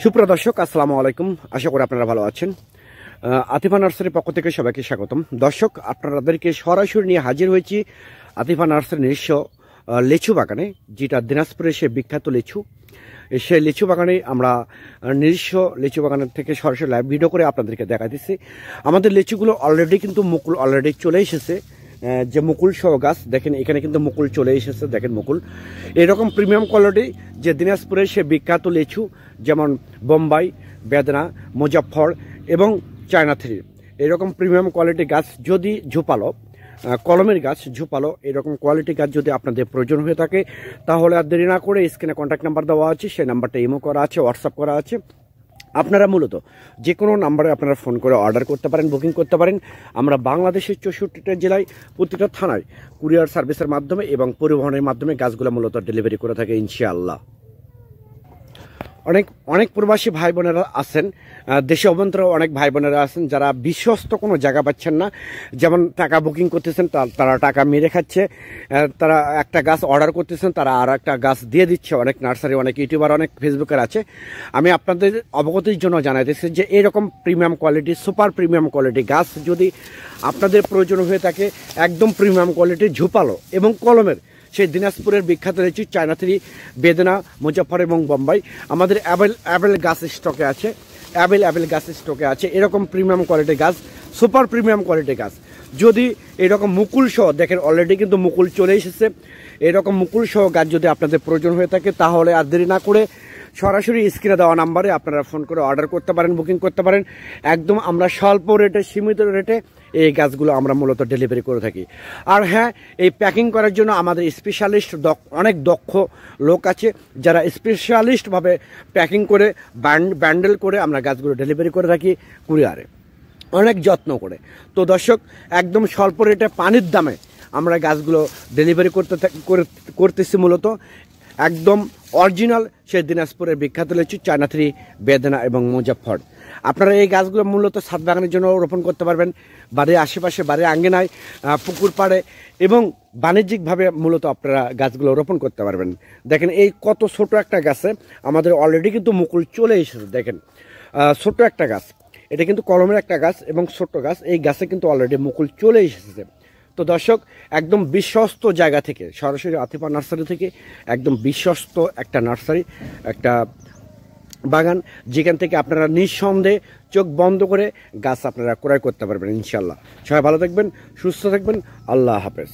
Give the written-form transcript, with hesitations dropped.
সুপ্রিয় দর্শক, আসসালামু আলাইকুম। আশা করি আপনারা ভালো আছেন। আতিফা নার্সারির পক্ষ থেকে সবাইকে স্বাগতম। দর্শক, আপনাদেরকে সরাসরি নিয়ে হাজির হয়েছি আতিফা নার্সারির নিজস্ব লিচু বাগানে, যেটা দিনাজপুরের সে বিখ্যাত লিচু। সেই লিচু বাগানে আমরা নিজস্ব লিচু বাগানের থেকে সরাসরি লাইভ ভিডিও করে আপনাদেরকে দেখাতেছি। আমাদের লিচুগুলো অলরেডি কিন্তু মুকুল অলরেডি চলে এসেছে। যে মুকুল সহ গাছ দেখেন, এখানে কিন্তু মুকুল চলে এসেছে। দেখেন মুকুল এরকম প্রিমিয়াম কোয়ালিটি, যে দিনাজপুরের সে বিখ্যাত লিচু, যেমন বোম্বাই, বেদনা, মুজাফফর এবং চায়না থ্রি, এরকম প্রিমিয়াম কোয়ালিটি গাছ যদি ঝোপালো, কলমের গাছ ঝোপালো, এরকম কোয়ালিটি গাছ যদি আপনাদের প্রয়োজন হয়ে থাকে, তাহলে আর দেরি না করে স্ক্রিনে কন্ট্যাক্ট নাম্বার দেওয়া আছে, সেই নাম্বারটা ইমো করা আছে, হোয়াটসঅ্যাপ করা আছে। আপনারা মূলত যে কোনো নাম্বারে আপনারা ফোন করে অর্ডার করতে পারেন, বুকিং করতে পারেন। আমরা বাংলাদেশের 64টা জেলায় প্রতিটা থানায় কুরিয়ার সার্ভিসের মাধ্যমে এবং পরিবহনের মাধ্যমে গাছগুলো মূলত ডেলিভারি করে থাকে ইনশাআল্লাহ। অনেক প্রবাসী ভাই বোনেরা আছেন, দেশে অভ্যন্তরে অনেক ভাই বোনেরা আছেন যারা বিশ্বস্ত কোনো জায়গা পাচ্ছেন না। যেমন টাকা বুকিং করতেছেন, তারা টাকা মেরে খাচ্ছে। তারা একটা গাছ অর্ডার করতেছেন, তারা আর একটা গাছ দিয়ে দিচ্ছে। অনেক নার্সারি, অনেক ইউটিউবার, অনেক ফেসবুকের আছে। আমি আপনাদের অবগতির জন্য জানাইতেছি যে এরকম premium quality, super premium quality গাছ যদি আপনাদের প্রয়োজন হয়ে থাকে, একদম প্রিমিয়াম কোয়ালিটি ঝোপালো এবং কলমের, সেই দিনাজপুরের বিখ্যাত লিচু চায়না থ্রি, বেদনা, মুজাফফর এবং বোম্বাই আমাদের অ্যাভেল গাছ স্টকে আছে। অ্যাভেল গাছ স্টকে আছে এরকম প্রিমিয়াম কোয়ালিটির গাছ, সুপার প্রিমিয়াম কোয়ালিটির গাছ। যদি এরকম মুকুল সহ, দেখেন অলরেডি কিন্তু মুকুল চলে এসেছে, এরকম মুকুল সহ গাছ যদি আপনাদের প্রয়োজন হয়ে থাকে, তাহলে আর দেরি না করে সরাসরি স্ক্রিনে দেওয়া নাম্বারে আপনারা ফোন করে অর্ডার করতে পারেন, বুকিং করতে পারেন। একদম আমরা স্বল্প রেটে, সীমিত রেটে এই গাছগুলো আমরা মূলত ডেলিভারি করে থাকি। আর হ্যাঁ, এই প্যাকিং করার জন্য আমাদের স্পেশালিস্ট অনেক দক্ষ লোক আছে, যারা স্পেশালিস্টভাবে প্যাকিং করে ব্যান্ডেল করে আমরা গাছগুলো ডেলিভারি করে থাকি কুরিয়ারে, অনেক যত্ন করে। তো দর্শক, একদম স্বল্প রেটে পানির দামে আমরা গাছগুলো ডেলিভারি করতেছি মূলত একদম অরিজিনাল সেই দিনাজপুরের বিখ্যাত লিচু চায়না থ্রি, বেদনা এবং মুজাফফর। আপনারা এই গাছগুলো মূলত ছাদ বাগানের জন্য রোপণ করতে পারবেন, বাড়ির আশেপাশে, বাড়ির আঙ্গিনায়, পুকুর পাড়ে এবং বাণিজ্যিকভাবে মূলত আপনারা গাছগুলো রোপণ করতে পারবেন। দেখেন এই কত ছোট একটা গাছে আমাদের অলরেডি কিন্তু মুকুল চলে এসেছে। দেখেন ছোট একটা গাছ, এটা কিন্তু কলমের একটা গাছ এবং ছোট্ট গাছ, এই গাছে কিন্তু অলরেডি মুকুল চলে এসেছে। তো দর্শক, একদম বিশ্বস্ত জায়গা থেকে, সরাসরি আতিফা নার্সারি থেকে, একদম বিশ্বস্ত একটা নার্সারি, একটা বাগান, যেখান থেকে আপনারা নিঃসন্দেহে চোখ বন্ধ করে গাছ আপনারা ক্রয় করতে পারবেন ইনশাল্লাহ। সবাই ভালো থাকবেন, সুস্থ থাকবেন। আল্লাহ হাফেজ।